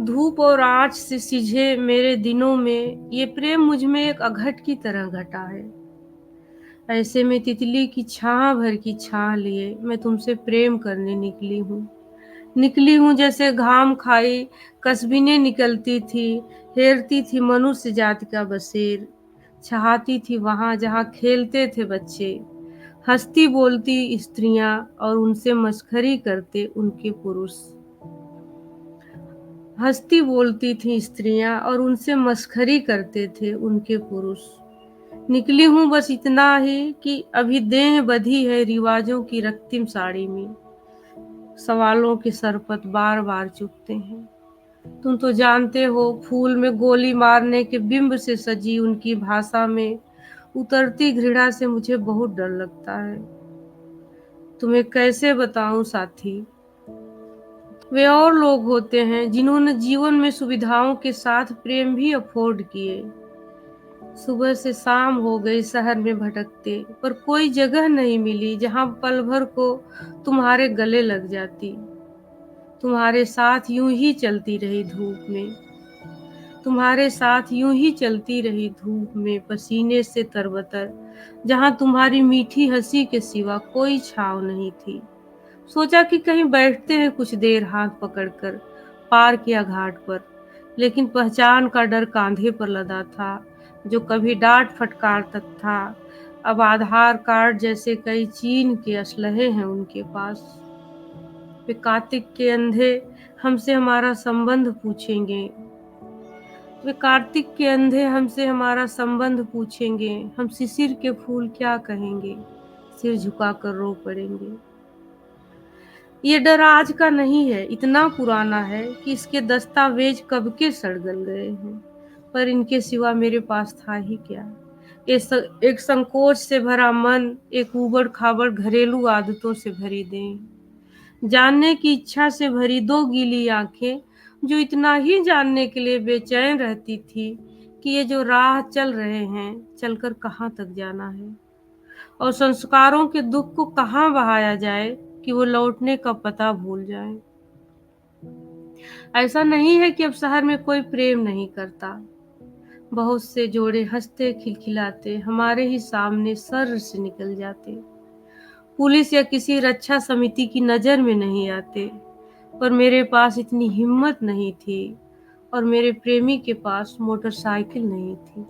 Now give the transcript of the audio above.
धूप और आँच से सिजे मेरे दिनों में ये प्रेम मुझ में एक अघट की तरह घटा है। ऐसे में तितली की छाँ भर की छाँ लिए मैं तुमसे प्रेम करने निकली हूँ। निकली हूँ जैसे घाम खाई कस्बिनें निकलती थी, हेरती थी मनुष्य जाति का बसेर, छहाती थी वहाँ जहाँ खेलते थे बच्चे, हँसती बोलती स्त्रियाँ और उनसे मस्खरी करते उनके पुरुष। हँसती बोलती थीं स्त्रियाँ और उनसे मस्खरी करते थे उनके पुरुष। निकली हूँ बस इतना ही कि अभी देह बंधी है रिवाजों की रक्तिम साड़ी में। सवालों के सरपत बार-बार चुभते हैं। तुम तो जानते हो फूल में गोली मारने के बिंब से सजी उनकी भाषा में उतरती घृणा से मुझे बहुत डर लगता है। तुम्हें कैसे बताऊं साथी, वे और लोग होते हैं जिन्होंने जीवन में सुविधाओं के साथ प्रेम भी अफोर्ड किए। सुबह से शाम हो गई शहर में भटकते, पर कोई जगह नहीं मिली जहां पल भर को तुम्हारे गले लग जाती। तुम्हारे साथ यूं ही चलती रही धूप में, तुम्हारे साथ यूं ही चलती रही धूप में पसीने से तरबतर, जहां तुम्हारी मीठी हंसी के सिवा कोई छाँव नहीं थी। सोचा कि कहीं बैठते हैं कुछ देर हाथ पकड़कर पार्क या घाट पर, लेकिन पहचान का डर कांधे पर लदा था जो कभी डांट फटकारता था। अब आधार कार्ड जैसे कई चीन के असलहे हैं उनके पास। वे कार्तिक के अंधे हमसे हमारा संबंध पूछेंगे, वे कार्तिक के अंधे हमसे हमारा संबंध पूछेंगे, हम शिशिर के फूल क्या कहेंगे, सिर झुकाकर रो पड़ेंगे। ये डर आज का नहीं है, इतना पुराना है कि इसके दस्तावेज कब के सड़ गल गए हैं, पर इनके सिवा मेरे पास था ही क्या। एक संकोच से भरा मन, एक ऊबड़ खाबड़ घरेलू आदतों से भरी दें, जानने की इच्छा से भरी दो गीली आंखें जो इतना ही जानने के लिए बेचैन रहती थी कि ये जो राह चल रहे हैं चलकर कहाँ तक जाना है, और संस्कारों के दुख को कहाँ बहाया जाए कि वो लौटने का पता भूल जाए। ऐसा नहीं है कि अब शहर में कोई प्रेम नहीं करता। बहुत से जोड़े हंसते खिलखिलाते हमारे ही सामने सर से निकल जाते, पुलिस या किसी रक्षा समिति की नजर में नहीं आते, पर मेरे पास इतनी हिम्मत नहीं थी और मेरे प्रेमी के पास मोटरसाइकिल नहीं थी।